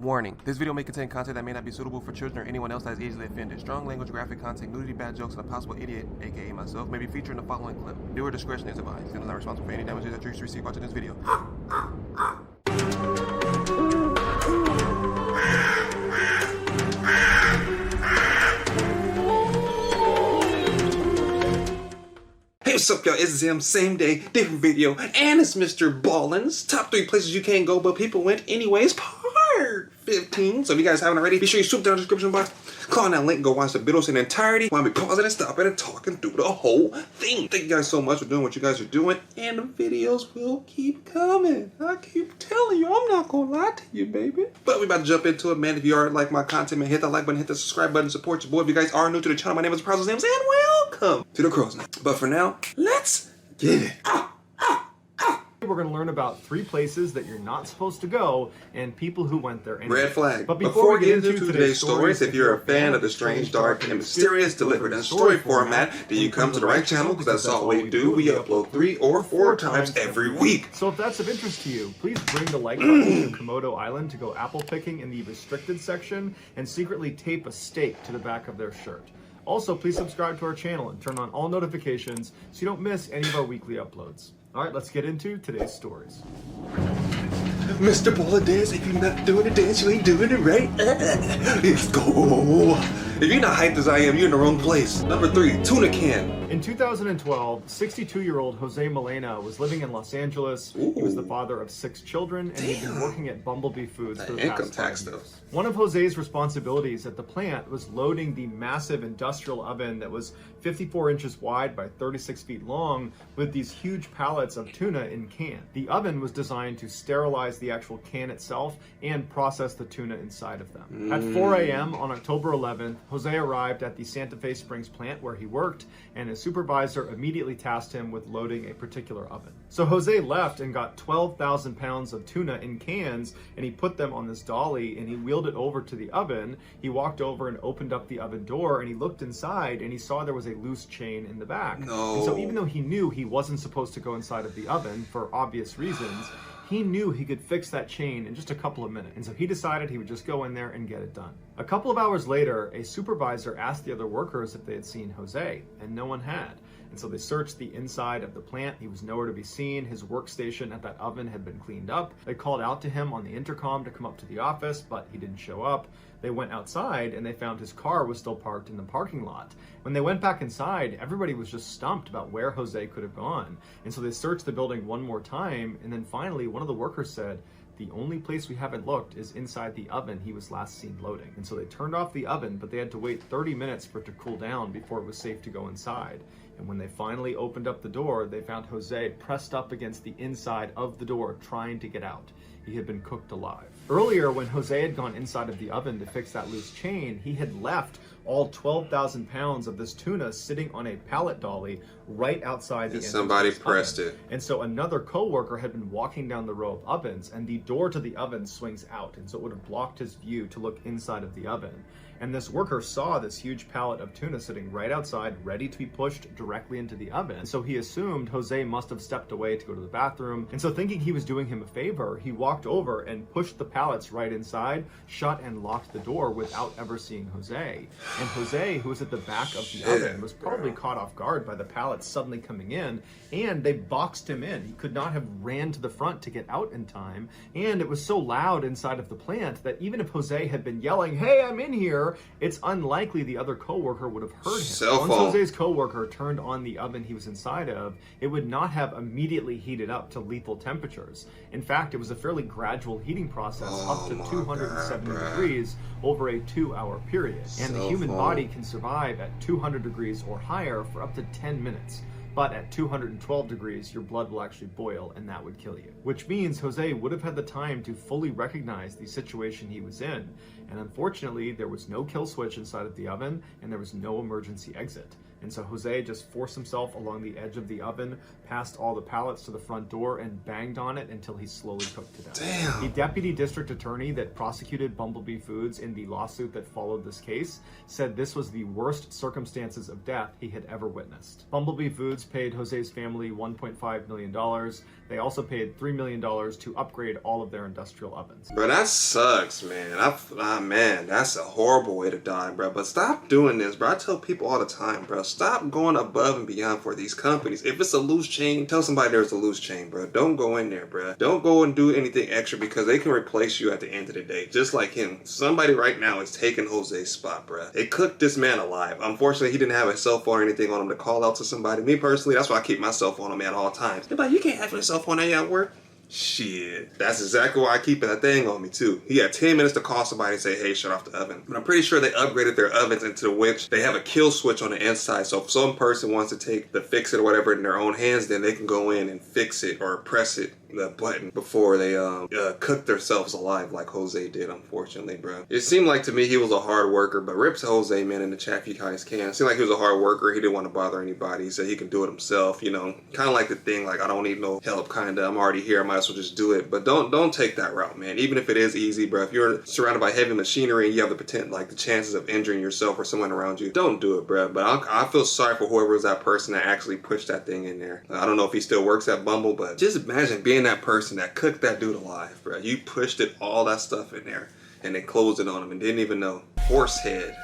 Warning, this video may contain content that may not be suitable for children or anyone else that is easily offended. Strong language, graphic content, nudity, bad jokes, and a possible idiot, aka myself, may be featured in the following clip. Viewer discretion is advised. And is not responsible for any damages that you receive watching this video. Hey, what's up, y'all? It's Zems, same day, different video, and it's Mr. Ballin's top 3 places you can't go, but people went anyways, part 15. So if you guys haven't already, be sure you swoop down the description box, click on that link, go watch the videos in entirety, while we pausing and stopping and talking through the whole thing. Thank you guys so much for doing what you guys are doing, and the videos will keep coming. I keep telling you, I'm not gonna lie to you, baby. But we about to jump into it, man. If you already like my content, man, hit that like button, hit the subscribe button, support your boy. If you guys are new to the channel, my name is Zems, and welcome to the Crow's Nest. But for now, let's get it. We're going to learn about 3 places that you're not supposed to go and people who went there anyway. Red flag. But before we get into today's stories, if you're a fan of the strange, dark, and mysterious delivered in story format, then you come to the right channel, because that's all we do. We upload 3 or 4 times every week. So if that's of interest to you, please bring the like button to Komodo Island to go apple picking in the restricted section and secretly tape a stake to the back of their shirt. Also, please subscribe to our channel and turn on all notifications so you don't miss any of our weekly uploads. All right, let's get into today's stories. Mr. Ball Dance, if you're not doing the dance, you ain't doing it right. Let's go. If you're not hyped as I am, you're in the wrong place. Number 3, tuna can. In 2012, 62-year-old Jose Malena was living in Los Angeles. Ooh. He was the father of 6 children, and he'd been working at Bumblebee Foods for the Income past 5 tax years. stuff. One of Jose's responsibilities at the plant was loading the massive industrial oven that was 54 inches wide by 36 feet long with these huge pallets of tuna in can. The oven was designed to sterilize the actual can itself and process the tuna inside of them. At 4 a.m. on October 11th, Jose arrived at the Santa Fe Springs plant where he worked, and his supervisor immediately tasked him with loading a particular oven. So Jose left and got 12,000 pounds of tuna in cans, and he put them on this dolly and he wheeled it over to the oven. He walked over and opened up the oven door, and he looked inside and he saw there was a loose chain in the back. No. And so even though he knew he wasn't supposed to go inside of the oven for obvious reasons, he knew he could fix that chain in just a couple of minutes. And so he decided he would just go in there and get it done. A couple of hours later, a supervisor asked the other workers if they had seen Jose, and no one had. And so they searched the inside of the plant. He was nowhere to be seen. His workstation at that oven had been cleaned up. They called out to him on the intercom to come up to the office, but he didn't show up. They went outside and they found his car was still parked in the parking lot. When they went back inside, everybody was just stumped about where Jose could have gone. And so they searched the building one more time, and then finally one of the workers said, "The only place we haven't looked is inside the oven he was last seen loading." And so they turned off the oven, but they had to wait 30 minutes for it to cool down before it was safe to go inside. And when they finally opened up the door, they found Jose pressed up against the inside of the door trying to get out. He had been cooked alive. Earlier, when Jose had gone inside of the oven to fix that loose chain, he had left all 12,000 pounds of this tuna sitting on a pallet dolly right outside the entrance. Somebody of this pressed oven. it. And so another co-worker had been walking down the row of ovens, and the door to the oven swings out, and so it would have blocked his view to look inside of the oven. And this worker saw this huge pallet of tuna sitting right outside, ready to be pushed directly into the oven. And so he assumed Jose must have stepped away to go to the bathroom. And so thinking he was doing him a favor, he walked over and pushed the pallets right inside, shut and locked the door without ever seeing Jose. And Jose, who was at the back of the oven, was probably caught off guard by the pallets suddenly coming in, and they boxed him in. He could not have ran to the front to get out in time. And it was so loud inside of the plant that even if Jose had been yelling, "Hey, I'm in here," it's unlikely the other coworker would have heard him. Once Jose's coworker turned on the oven he was inside of, it would not have immediately heated up to lethal temperatures. In fact, it was a fairly gradual heating process up to 270 degrees over a 2-hour period. And the human body can survive at 200 degrees or higher for up to 10 minutes. But at 212 degrees, your blood will actually boil, and that would kill you. Which means Jose would have had the time to fully recognize the situation he was in. And unfortunately, there was no kill switch inside of the oven, and there was no emergency exit. And so Jose just forced himself along the edge of the oven, passed all the pallets to the front door, and banged on it until he slowly cooked to death. Damn. The deputy district attorney that prosecuted Bumblebee Foods in the lawsuit that followed this case said this was the worst circumstances of death he had ever witnessed. Bumblebee Foods paid Jose's family $1.5 million. They also paid $3 million to upgrade all of their industrial ovens. Bro, that sucks, man. Man, that's a horrible way to die, bro. But stop doing this, bro. I tell people all the time, bro. Stop going above and beyond for these companies. If it's a loose chain, tell somebody there's a loose chain, bro. Don't go in there, bro. Don't go and do anything extra because they can replace you at the end of the day. Just like him. Somebody right now is taking Jose's spot, bro. They cooked this man alive. Unfortunately, he didn't have a cell phone or anything on him to call out to somebody. Me personally, that's why I keep my cell phone on me at all times. They're like, you can't have your cell phone at work. Shit. That's exactly why I keep that thing on me too. He had 10 minutes to call somebody and say, hey, shut off the oven. But I'm pretty sure they upgraded their ovens into which they have a kill switch on the inside. So if some person wants to take the fix it or whatever in their own hands, then they can go in and fix it or press it, the button, before they cook themselves alive like Jose did, unfortunately, bro. It seemed like to me he was a hard worker, but rips Jose, man, in the chat if you guys can. It seemed like he was a hard worker. He didn't want to bother anybody. He said he can do it himself, you know, kind of like the thing, like, I don't need no help, kind of. I'm already here. I might as well just do it. But don't take that route, man. Even if it is easy, bro. If you're surrounded by heavy machinery and you have the potential, like the chances of injuring yourself or someone around you, don't do it, bro. But I feel sorry for whoever was that person that actually pushed that thing in there. I don't know if he still works at Bumble, but just imagine being that person that cooked that dude alive, bro. You pushed it, all that stuff in there, and then closed it on him and didn't even know. Horse head.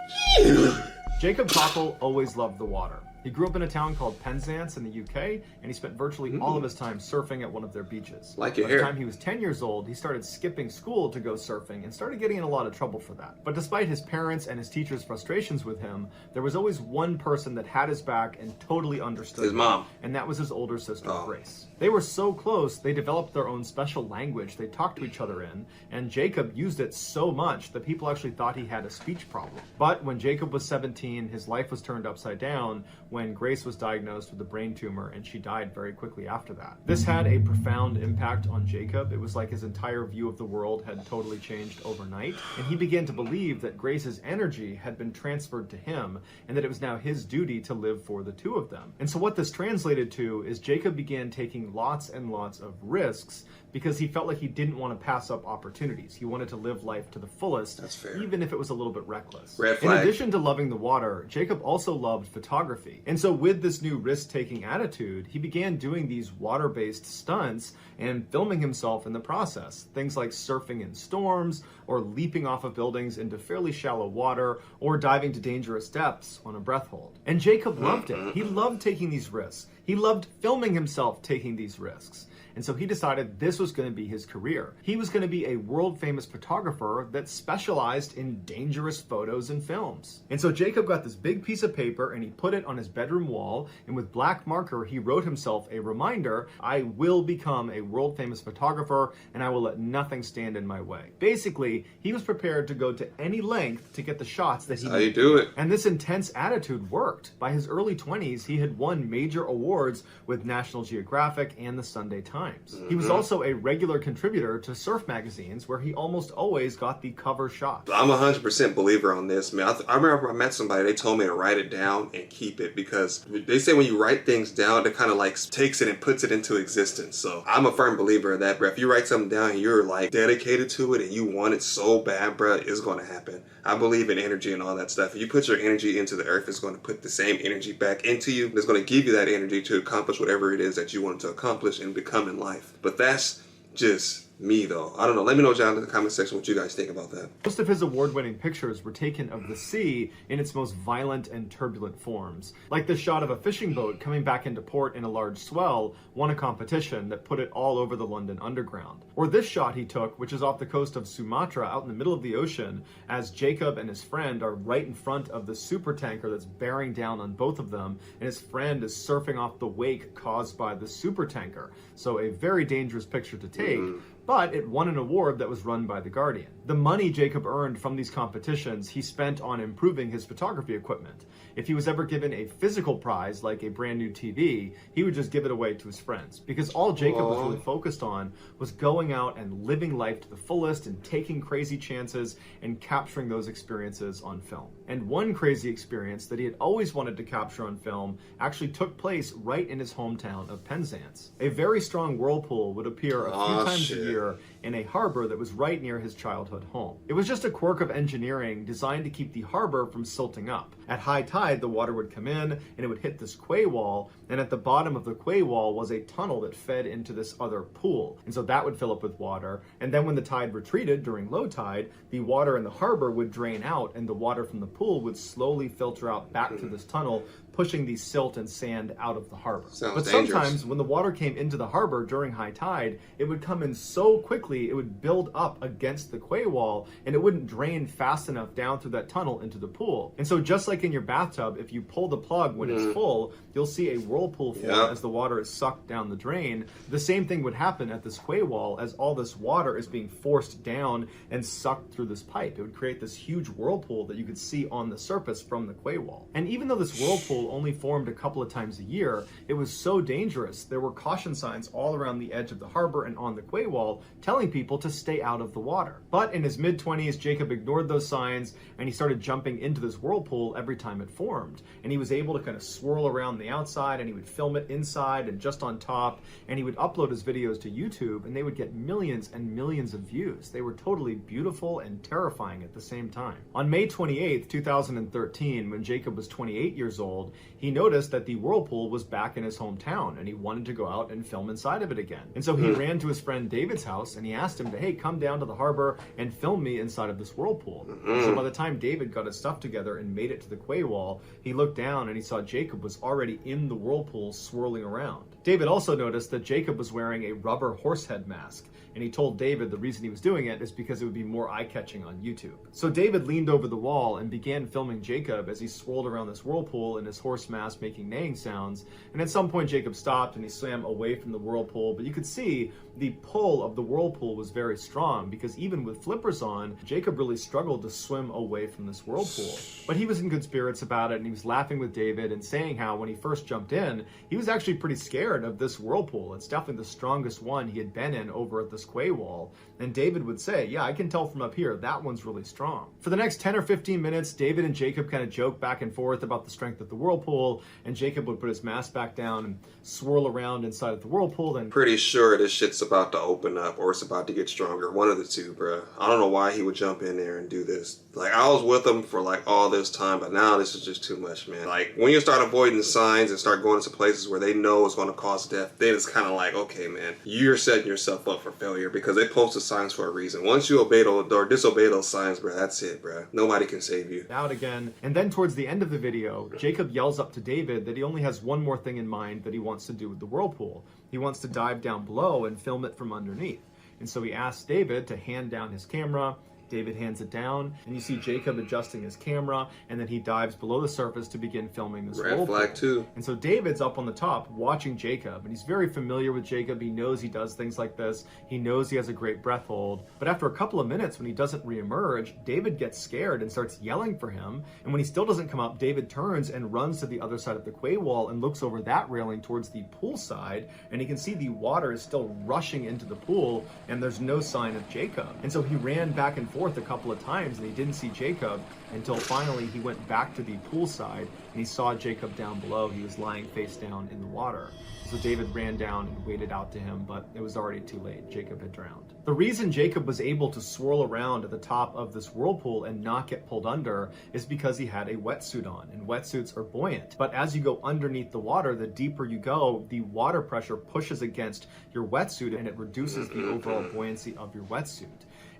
Jacob Cockle always loved the water. He grew up in a town called Penzance in the UK, and he spent virtually all of his time surfing at one of their beaches. Like your By the hair. time he was 10 years old, he started skipping school to go surfing and started getting in a lot of trouble for that. But despite his parents' and his teachers' frustrations with him, there was always one person that had his back and totally understood His him, mom. and that was his older sister, Oh. Grace. They were so close, they developed their own special language they talked to each other in, and Jacob used it so much that people actually thought he had a speech problem. But when Jacob was 17, his life was turned upside down when Grace was diagnosed with a brain tumor, and she died very quickly after that. This had a profound impact on Jacob. It was like his entire view of the world had totally changed overnight, and he began to believe that Grace's energy had been transferred to him, and that it was now his duty to live for the two of them. And so what this translated to is Jacob began taking lots and lots of risks because he felt like he didn't want to pass up opportunities. He wanted to live life to the fullest, That's fair. even if it was a little bit reckless. Red In flag. addition to loving the water, Jacob also loved photography. And so with this new risk-taking attitude, he began doing these water-based stunts and filming himself in the process. Things like surfing in storms, or leaping off of buildings into fairly shallow water, or diving to dangerous depths on a breath hold. And Jacob loved it. He loved taking these risks. He loved filming himself taking these risks. And so he decided this was going to be his career. He was going to be a world-famous photographer that specialized in dangerous photos and films. And so Jacob got this big piece of paper and he put it on his bedroom wall, and with black marker he wrote himself a reminder: I will become a world-famous photographer and I will let nothing stand in my way. Basically, he was prepared to go to any length to get the shots that he How you needed. do it. And this intense attitude worked. By his early 20s, he had won major awards with National Geographic and the Sunday Times. He was also a regular contributor to surf magazines where he almost always got the cover shot. I'm 100% believer on this, man. I remember I met somebody, they told me to write it down and keep it, because they say when you write things down, it kind of like takes it and puts it into existence. So I'm a firm believer of that, bro. If you write something down and you're like dedicated to it and you want it so bad, bro, it's going to happen. I believe in energy and all that stuff. If you put your energy into the earth, it's going to put the same energy back into you. It's going to give you that energy to accomplish whatever it is that you want to accomplish and become in life. But that's just me, though. I don't know. Let me know down in the comment section what you guys think about that. Most of his award-winning pictures were taken of the sea in its most violent and turbulent forms. Like this shot of a fishing boat coming back into port in a large swell won a competition that put it all over the London Underground. Or this shot he took, which is off the coast of Sumatra out in the middle of the ocean, as Jacob and his friend are right in front of the supertanker that's bearing down on both of them, and his friend is surfing off the wake caused by the supertanker. So a very dangerous picture to take. but it won an award that was run by The Guardian. The money Jacob earned from these competitions, he spent on improving his photography equipment. If he was ever given a physical prize, like a brand new TV, he would just give it away to his friends, because all Jacob was really focused on was going out and living life to the fullest and taking crazy chances and capturing those experiences on film. And one crazy experience that he had always wanted to capture on film actually took place right in his hometown of Penzance. A very strong whirlpool would appear a few times a year in a harbor that was right near his childhood home. It was just a quirk of engineering designed to keep the harbor from silting up. At high tide, the water would come in and it would hit this quay wall, and at the bottom of the quay wall was a tunnel that fed into this other pool. And so that would fill up with water, and then when the tide retreated during low tide, the water in the harbor would drain out and the water from the pool would slowly filter out back to this tunnel, pushing the silt and sand out of the harbor. But sometimes when the water came into the harbor during high tide, it would come in so quickly it would build up against the quay wall and it wouldn't drain fast enough down through that tunnel into the pool. And so just like in your bathtub, if you pull the plug when it's full, you'll see a whirlpool form as the water is sucked down the drain. The same thing would happen at this quay wall as all this water is being forced down and sucked through this pipe. It would create this huge whirlpool that you could see on the surface from the quay wall. And even though this whirlpool only formed a couple of times a year, it was so dangerous. There were caution signs all around the edge of the harbor and on the quay wall telling people to stay out of the water. But in his mid-20s, Jacob ignored those signs and he started jumping into this whirlpool every time it formed. And he was able to kind of swirl around the outside and he would film it inside and just on top, and he would upload his videos to YouTube and they would get millions and millions of views. They were totally beautiful and terrifying at the same time. On May 28th, 2013, when Jacob was 28 years old, he noticed that the whirlpool was back in his hometown and he wanted to go out and film inside of it again. And so he ran to his friend David's house and he asked him to, hey, come down to the harbor and film me inside of this whirlpool. So by the time David got his stuff together and made it to the quay wall, he looked down and he saw Jacob was already in the whirlpool swirling around. David also noticed that Jacob was wearing a rubber horse head mask, and he told David the reason he was doing it is because it would be more eye-catching on YouTube. So David leaned over the wall and began filming Jacob as he swirled around this whirlpool in his horse mask making neighing sounds, and at some point Jacob stopped and he swam away from the whirlpool, but you could see the pull of the whirlpool was very strong because even with flippers on, Jacob really struggled to swim away from this whirlpool. But he was in good spirits about it and he was laughing with David and saying how when he first jumped in, he was actually pretty scared of this whirlpool. It's definitely the strongest one he had been in over at this quay wall. And David would say, yeah, I can tell from up here, that one's really strong. For the next 10 or 15 minutes, David and Jacob kind of joked back and forth about the strength of the whirlpool, and Jacob would put his mask back down and swirl around inside of the whirlpool. Then pretty sure this shit's about to open up or it's about to get stronger. One of the two, bruh. I don't know why he would jump in there and do this. Like, I was with him for like all this time, but now this is just too much, man. Like, when you start avoiding signs and start going to places where they know it's going to cause death, then it's kind of like, okay, man, you're setting yourself up for failure because they posted signs for a reason. Once you obey those or disobey those signs, bruh, that's it, bruh. Nobody can save you. Out again. And then towards the end of the video, Jacob yells up to David that he only has one more thing in mind that he wants to do with the whirlpool. He wants to dive down below and film it from underneath. And so he asks David to hand down his camera. David hands it down, and you see Jacob adjusting his camera, and then he dives below the surface to begin filming this red flag too. And so David's up on the top watching Jacob, and he's very familiar with Jacob. He knows he does things like this. He knows he has a great breath hold. But after a couple of minutes, when he doesn't reemerge, David gets scared and starts yelling for him. And when he still doesn't come up, David turns and runs to the other side of the quay wall and looks over that railing towards the pool side, and he can see the water is still rushing into the pool, and there's no sign of Jacob. And so he ran back and forth a couple of times and he didn't see Jacob until finally he went back to the pool side and he saw Jacob down below. He was lying face down in the water. So David ran down and waded out to him, but it was already too late. Jacob had drowned. The reason Jacob was able to swirl around at the top of this whirlpool and not get pulled under is because he had a wetsuit on, and wetsuits are buoyant. But as you go underneath the water, the deeper you go, the water pressure pushes against your wetsuit and it reduces the overall buoyancy of your wetsuit.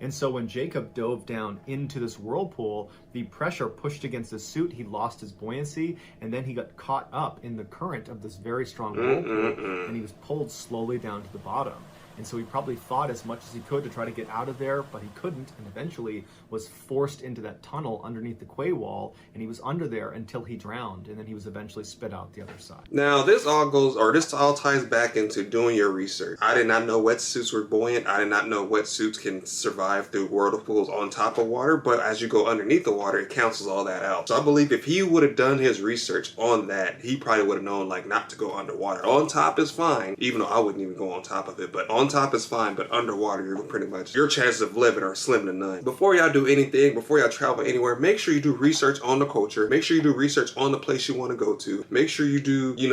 And so when Jacob dove down into this whirlpool, the pressure pushed against his suit, he lost his buoyancy, and then he got caught up in the current of this very strong whirlpool, and he was pulled slowly down to the bottom. And so he probably fought as much as he could to try to get out of there, but he couldn't, and eventually was forced into that tunnel underneath the quay wall, and he was under there until he drowned, and then he was eventually spit out the other side. Now, this all ties back into doing your research. I did not know wetsuits were buoyant. I did not know wetsuits can survive through whirlpools on top of water, but as you go underneath the water, it cancels all that out. So I believe if he would have done his research on that, he probably would have known like not to go underwater. On top is fine, even though I wouldn't even go on top of it, but on top is fine, but underwater, you're pretty much, your chances of living are slim to none. Before y'all do anything, before y'all travel anywhere, make sure you do research on the culture. Make sure you do research on the place you want to go to. Make sure you do, you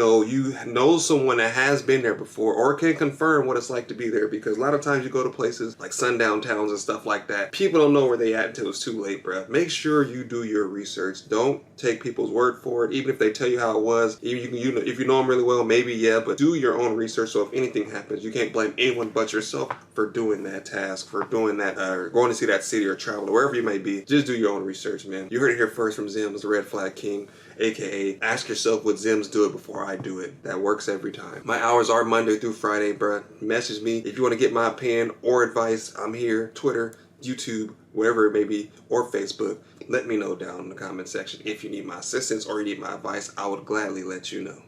know someone that has been there before or can confirm what it's like to be there, because a lot of times you go to places like sundown towns and stuff like that. People don't know where they at until it's too late, bruh. Make sure you do your research. Don't take people's word for it, even if they tell you how it was. If you know them really well, maybe yeah, but do your own research. So if anything happens, you can't blame anyone but yourself for doing that task, for doing that, going to see that city or travel or wherever you may be. Just do your own research, man. You heard it here first from Zems, the Red Flag King, aka ask yourself, would Zems do it before I do it? That works every time. My hours are Monday through Friday, bruh. Message me if you want to get my opinion or advice. I'm here, Twitter, YouTube, whatever it may be, or Facebook. Let me know down in the comment section if you need my assistance or you need my advice. I would gladly let you know.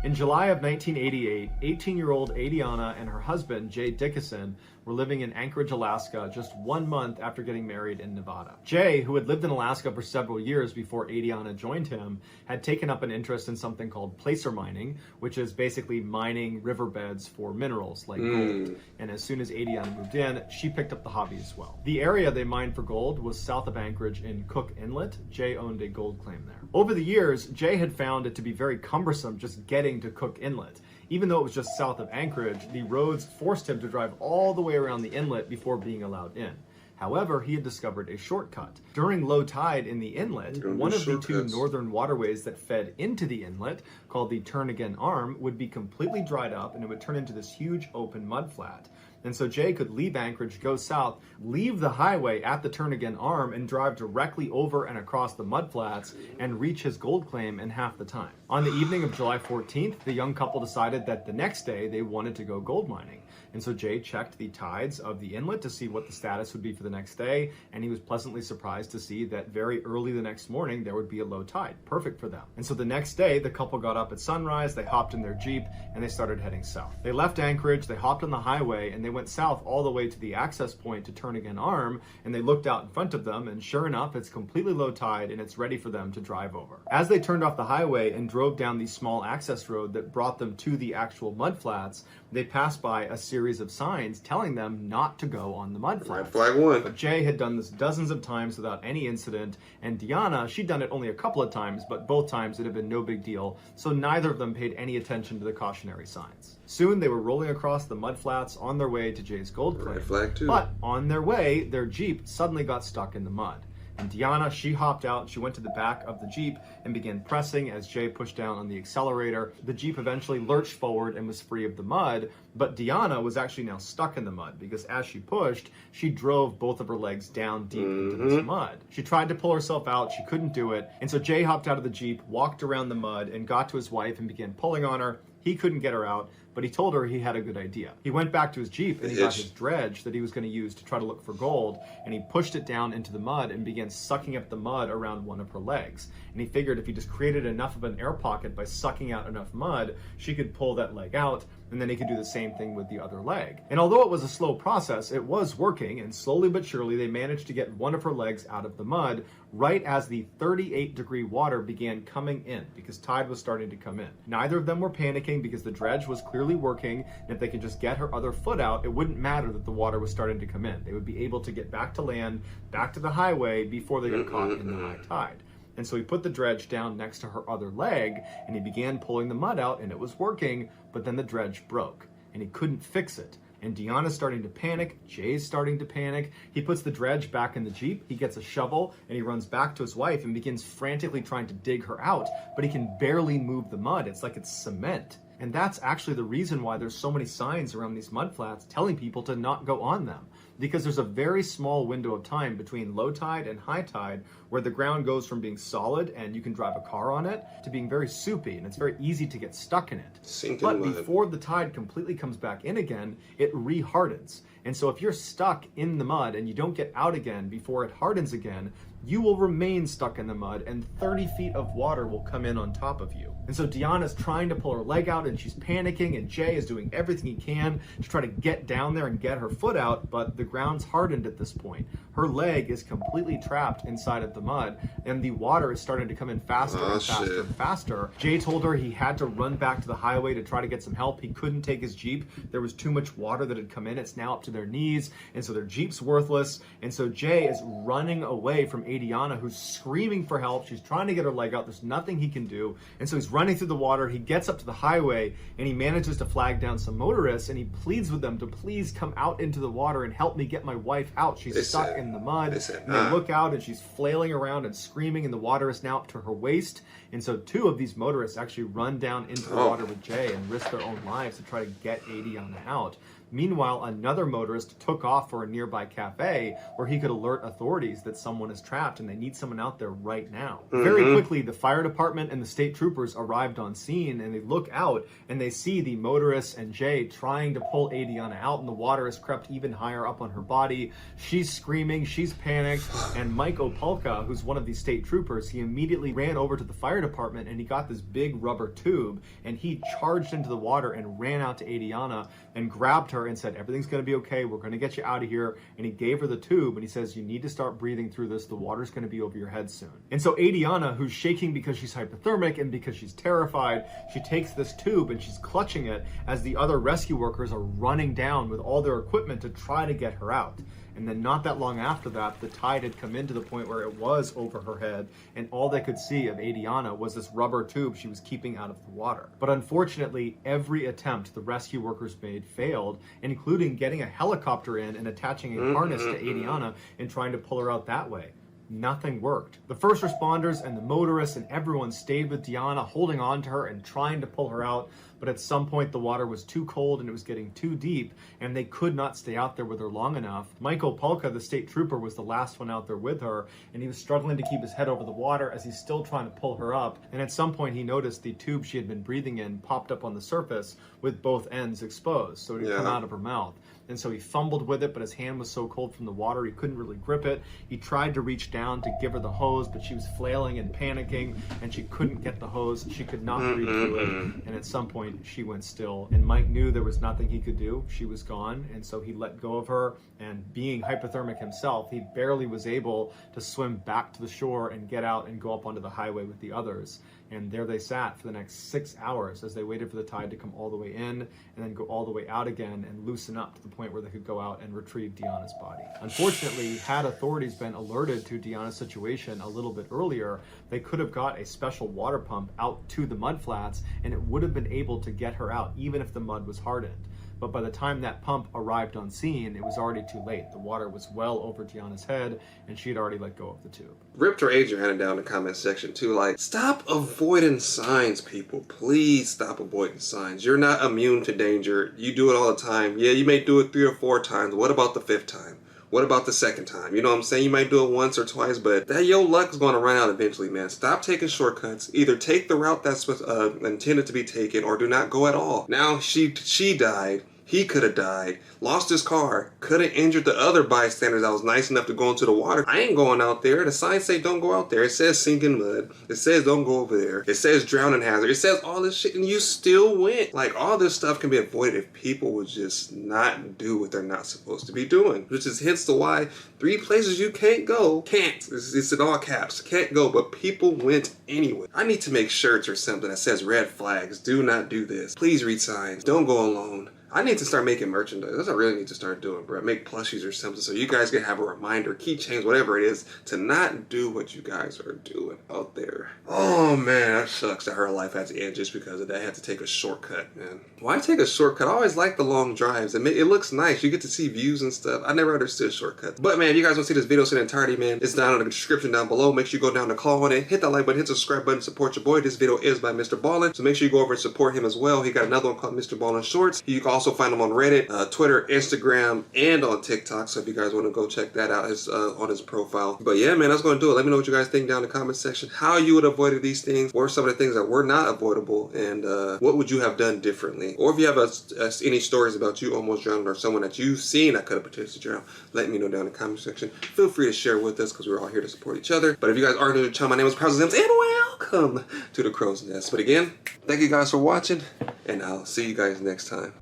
In July of 1988, 18-year-old Adriana and her husband, Jay Dickinson, were living in Anchorage, Alaska, just 1 month after getting married in Nevada. Jay, who had lived in Alaska for several years before Adriana joined him, had taken up an interest in something called placer mining, which is basically mining riverbeds for minerals like gold. And as soon as Adriana moved in, she picked up the hobby as well. The area they mined for gold was south of Anchorage in Cook Inlet. Jay owned a gold claim there. Over the years, Jay had found it to be very cumbersome just getting to Cook Inlet. Even though it was just south of Anchorage, the roads forced him to drive all the way around the inlet before being allowed in. However, he had discovered a shortcut. During low tide in the inlet, one of the two northern waterways that fed into the inlet, called the Turnagain Arm, would be completely dried up and it would turn into this huge open mudflat. And so Jay could leave Anchorage, go south, leave the highway at the Turnagain Arm, and drive directly over and across the mudflats and reach his gold claim in half the time. On the evening of July 14th, the young couple decided that the next day they wanted to go gold mining. And so Jay checked the tides of the inlet to see what the status would be for the next day, and he was pleasantly surprised to see that very early the next morning there would be a low tide, perfect for them. And so the next day, the couple got up at sunrise, they hopped in their Jeep, and they started heading south. They left Anchorage, they hopped on the highway, and they went south all the way to the access point to Turnagain Arm, and they looked out in front of them, and sure enough, it's completely low tide, and it's ready for them to drive over. As they turned off the highway and drove down the small access road that brought them to the actual mudflats, they passed by a series of signs telling them not to go on the mudflats. Red flag one. But Jay had done this dozens of times without any incident, and Deanna, she'd done it only a couple of times, but both times it had been no big deal, so neither of them paid any attention to the cautionary signs. Soon they were rolling across the mudflats on their way to Jay's gold claim. Red flag two. But on their way, their Jeep suddenly got stuck in the mud. And Deanna, she hopped out, she went to the back of the Jeep and began pressing as Jay pushed down on the accelerator. The Jeep eventually lurched forward and was free of the mud, but Deanna was actually now stuck in the mud because as she pushed, she drove both of her legs down deep into this mud. She tried to pull herself out, she couldn't do it, and so Jay hopped out of the Jeep, walked around the mud, and got to his wife and began pulling on her. He couldn't get her out, but he told her he had a good idea. He went back to his Jeep and he got his dredge that he was going to use to try to look for gold, and he pushed it down into the mud and began sucking up the mud around one of her legs. And he figured if he just created enough of an air pocket by sucking out enough mud, she could pull that leg out, and then he could do the same thing with the other leg. And although it was a slow process, it was working, and slowly but surely they managed to get one of her legs out of the mud right as the 38-degree water began coming in because tide was starting to come in. Neither of them were panicking because the dredge was clearly working, and if they could just get her other foot out, it wouldn't matter that the water was starting to come in. They would be able to get back to land, back to the highway before they got caught in the high tide. And so he put the dredge down next to her other leg, and he began pulling the mud out, and it was working, but then the dredge broke, and he couldn't fix it. And Deanna's starting to panic, Jay's starting to panic. He puts the dredge back in the Jeep, he gets a shovel, and he runs back to his wife and begins frantically trying to dig her out, but he can barely move the mud. It's like it's cement. And that's actually the reason why there's so many signs around these mudflats telling people to not go on them. because there's a very small window of time between low tide and high tide where the ground goes from being solid and you can drive a car on it to being very soupy, and it's very easy to get stuck in it. But before the tide completely comes back in again, it re-hardens. And so if you're stuck in the mud and you don't get out again before it hardens again, you will remain stuck in the mud and 30 feet of water will come in on top of you. And so Deanna's trying to pull her leg out and she's panicking, and Jay is doing everything he can to try to get down there and get her foot out, but the ground's hardened at this point. Her leg is completely trapped inside of the mud and the water is starting to come in faster and faster and faster. Jay told her he had to run back to the highway to try to get some help. He couldn't take his Jeep. There was too much water that had come in. It's now up to their knees, and so their Jeep's worthless. And so Jay is running away from Adriana, who's screaming for help. She's trying to get her leg out. There's nothing he can do. And so he's running through the water. He gets up to the highway and he manages to flag down some motorists, and he pleads with them to please come out into the water and help me get my wife out. She's stuck in the mud. And they look out and she's flailing around and screaming, and the water is now up to her waist. And so two of these motorists actually run down into the water with Jay and risk their own lives to try to get Adriana out. Meanwhile, another motorist took off for a nearby cafe where he could alert authorities that someone is trapped and they need someone out there right now. Very quickly, the fire department and the state troopers arrived on scene, and they look out and they see the motorists and Jay trying to pull Adriana out, and the water has crept even higher up on her body. She's screaming, she's panicked, and Mike Opalka, who's one of these state troopers, he immediately ran over to the fire department and he got this big rubber tube and he charged into the water and ran out to Adriana and grabbed her and said, everything's going to be okay, we're going to get you out of here. And he gave her the tube and he says, you need to start breathing through this, the water's going to be over your head soon. And so Adriana, who's shaking because she's hypothermic and because she's terrified, she takes this tube and she's clutching it as the other rescue workers are running down with all their equipment to try to get her out. And then not that long after that, the tide had come in to the point where it was over her head, and all they could see of Adriana was this rubber tube she was keeping out of the water. But unfortunately, every attempt the rescue workers made failed, including getting a helicopter in and attaching a harness to Adriana and trying to pull her out that way. Nothing worked. The first responders and the motorists and everyone stayed with Deanna, holding on to her and trying to pull her out, but at some point the water was too cold and it was getting too deep, and they could not stay out there with her long enough. Michael Polka, the state trooper, was the last one out there with her, and he was struggling to keep his head over the water as he's still trying to pull her up, and at some point he noticed the tube she had been breathing in popped up on the surface with both ends exposed, so it had come out of her mouth. And so he fumbled with it, but his hand was so cold from the water he couldn't really grip it. He tried to reach down to give her the hose, but she was flailing and panicking, and she couldn't get the hose. She could not breathe through it, and at some point she went still. And Mike knew there was nothing he could do. She was gone, and so he let go of her, and being hypothermic himself, he barely was able to swim back to the shore and get out and go up onto the highway with the others. And there they sat for the next 6 hours as they waited for the tide to come all the way in and then go all the way out again and loosen up to the point where they could go out and retrieve Deanna's body. Unfortunately, had authorities been alerted to Deanna's situation a little bit earlier, they could have got a special water pump out to the mudflats, and it would have been able to get her out even if the mud was hardened. But by the time that pump arrived on scene, it was already too late. The water was well over Deanna's head, and she had already let go of the tube. Ripped her Adriana down in the comment section too, like, stop avoiding signs, people. Please stop avoiding signs. You're not immune to danger. You do it all the time. Yeah, you may do it 3 or 4 times. What about the 5th time? What about the 2nd time? You know what I'm saying? You might do it once or twice, but that your luck's going to run out eventually, man. Stop taking shortcuts. Either take the route that's intended to be taken, or do not go at all. Now she died. He could have died, lost his car, could have injured the other bystanders that was nice enough to go into the water. I ain't going out there. The signs say don't go out there. It says sink in mud. It says don't go over there. It says drowning hazard. It says all this shit, and you still went. Like, all this stuff can be avoided if people would just not do what they're not supposed to be doing. Which is hence to why 3 places you can't go. Can't. It's in all caps. Can't go, but people went anyway. I need to make shirts or something that says red flags. Do not do this. Please read signs. Don't go alone. I need to start making merchandise. That's what I really need to start doing, bro. Make plushies or something so you guys can have a reminder, keychains, whatever it is, to not do what you guys are doing out there. Oh, man, that sucks that her life had to end just because of that. I had to take a shortcut, man. Why take a shortcut? I always like the long drives. It looks nice. You get to see views and stuff. I never understood shortcuts. But, man, if you guys want to see this video in entirety, man, it's down in the description down below. Make sure you go down to claw on it, hit that like button, hit the subscribe button, support your boy. This video is by Mr. Ballin, so make sure you go over and support him as well. He got another one called Mr. Ballin Shorts. You can also find him on Reddit, Twitter, Instagram, and on TikTok. So if you guys want to go check that out, it's on his profile. But yeah, man, that's going to do it. Let me know what you guys think down in the comment section. How you would have avoided these things. What are some of the things that were not avoidable? And what would you have done differently? Or if you have any stories about you almost drowning or someone that you've seen that could have potentially drowned, let me know down in the comment section. Feel free to share with us because we're all here to support each other. But if you guys are new to the channel, my name is Zems, and welcome to the Crow's Nest. But again, thank you guys for watching, and I'll see you guys next time.